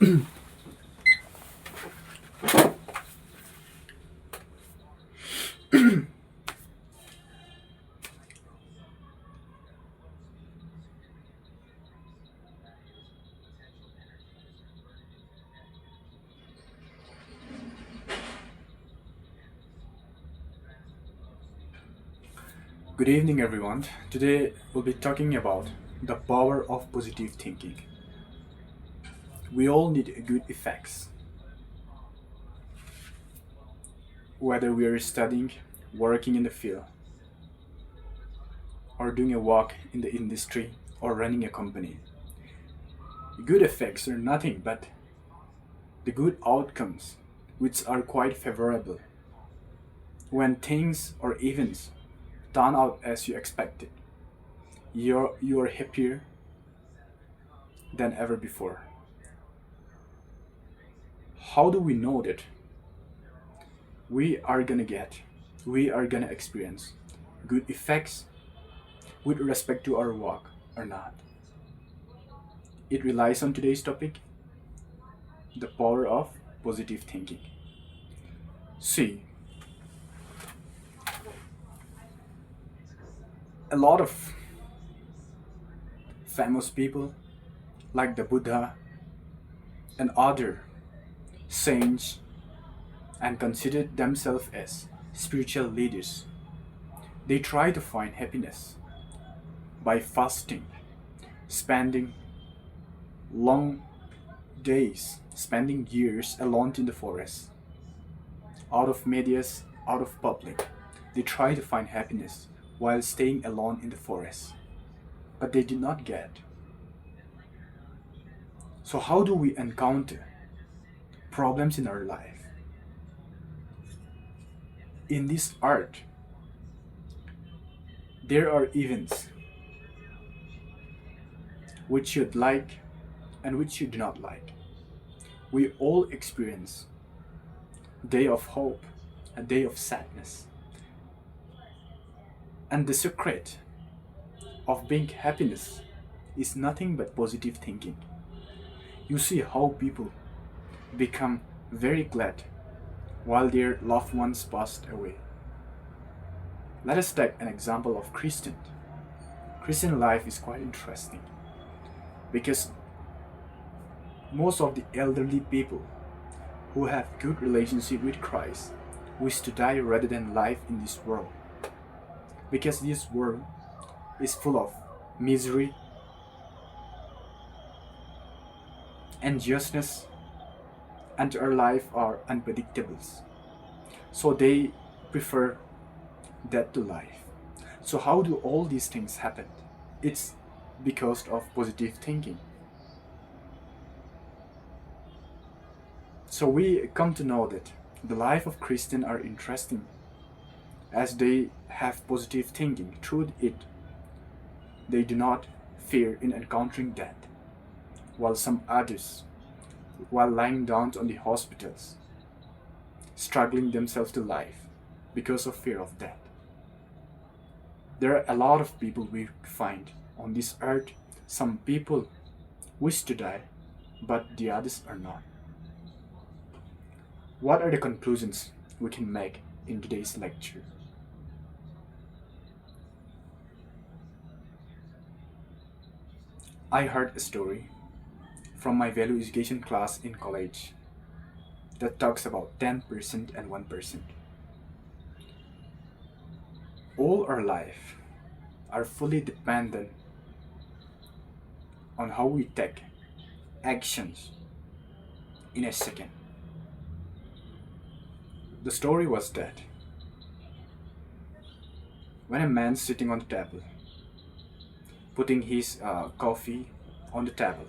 Good evening, everyone. Today we'll be talking about the power of positive thinking. We all need good effects, whether we are studying, working in the field, or doing a walk in the industry, or running a company. Good effects are nothing but the good outcomes, which are quite favorable when things or events turn out as you expected. You are happier than ever before. How do we know that we are gonna get, we are gonna experience good effects with respect to our work or not? It relies on today's topic, the power of positive thinking. See, a lot of famous people like the Buddha and other saints and considered themselves as spiritual leaders. They try to find happiness by fasting, spending long days, spending years alone in the forest, out of medias, out of public. They try to find happiness while staying alone in the forest, but they did not get. So, how do we encounter problems in our life? In this art, there are events which you'd like and which you do not like. We all experience day of hope, a day of sadness. And the secret of being happiness is nothing but positive thinking. You see how people become very glad while their loved ones passed away. Let us take an example of Christian. Christian life is quite interesting because most of the elderly people who have good relationship with Christ wish to die rather than live in this world, because this world is full of misery, unjustness, and our life are unpredictables. So they prefer death to life. So how do all these things happen? It's because of positive thinking. So we come to know that the life of Christians are interesting as they have positive thinking. Through it, they do not fear in encountering death, while some others, while lying down on the hospitals, struggling themselves to life because of fear of death. There are a lot of people we find on this earth. Some people wish to die, but the others are not. What are the conclusions we can make in today's lecture? I heard a story from my value education class in college that talks about 10% and 1%. All our life are fully dependent on how we take actions in a second. The story was that when a man sitting on the table, putting his coffee on the table,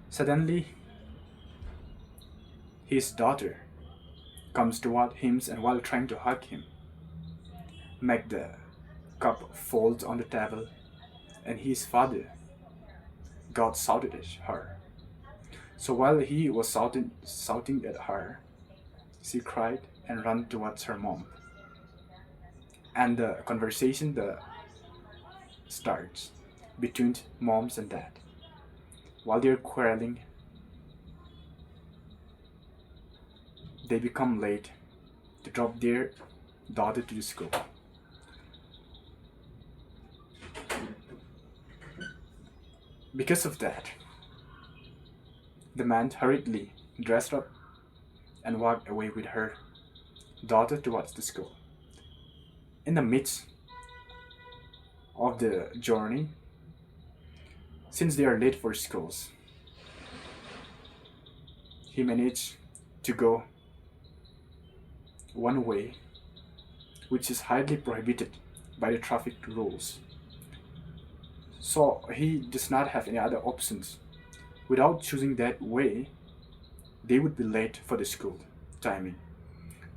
suddenly his daughter comes toward him and while trying to hug him, make the cup falls on the table and his father got shouted at her. So while he was shouting at her, she cried and ran towards her mom. And the conversation starts between moms and dad. While they're quarreling, they become late to drop their daughter to the school. Because of that, the man hurriedly dressed up and walked away with her daughter towards the school. In the midst of the journey, since they are late for schools, he managed to go one way, which is highly prohibited by the traffic rules. So he does not have any other options. Without choosing that way, they would be late for the school timing.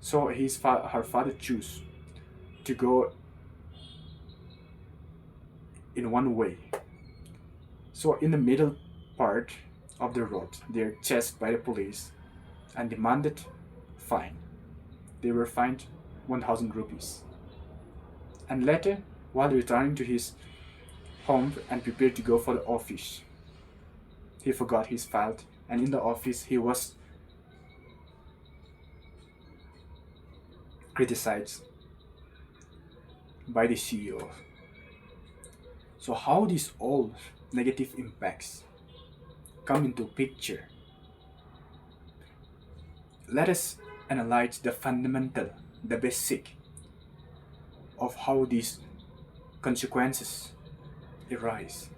So her father chose to go in one way. So in the middle part of the road, they are chased by the police and demanded fine. They were fined 1,000 rupees. And later, while returning to his home and prepared to go for the office, he forgot his file, and in the office he was criticized by the CEO. So how these all negative impacts come into picture? Let us analyze the fundamental, the basic of how these consequences arise.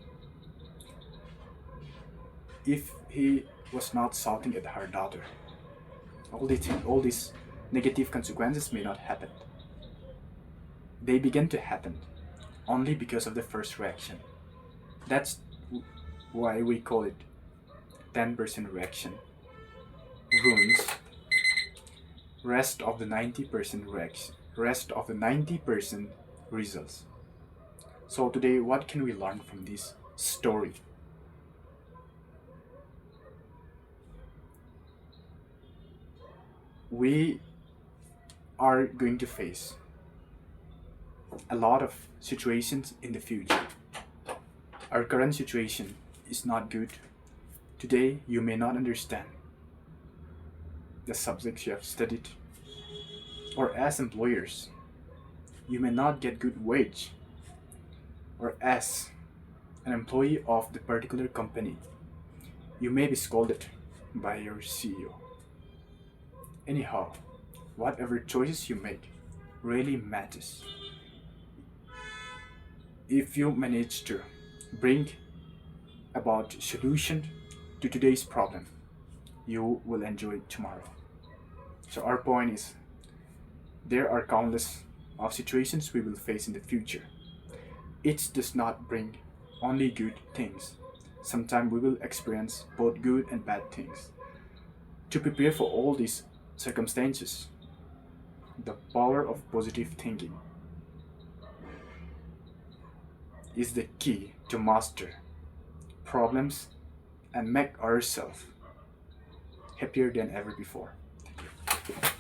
If he was not shouting at her daughter, all these negative consequences may not happen. They begin to happen only because of the first reaction. That's why we call it 10% reaction ruins rest of the 90% reaction, rest of the 90% results. So today, what can we learn from this story? We are going to face a lot of situations in the future. Our current situation is not good. Today, you may not understand the subjects you have studied, or as employers, you may not get good wage, or as an employee of the particular company, you may be scolded by your CEO. Anyhow, whatever choices you make really matters. If you manage to bring about solution to today's problem, you will enjoy tomorrow. So our point is, there are countless of situations we will face in the future. It does not bring only good things. Sometimes we will experience both good and bad things. To prepare for all these circumstances, the power of positive thinking is the key to master problems and make ourselves happier than ever before. Thank you.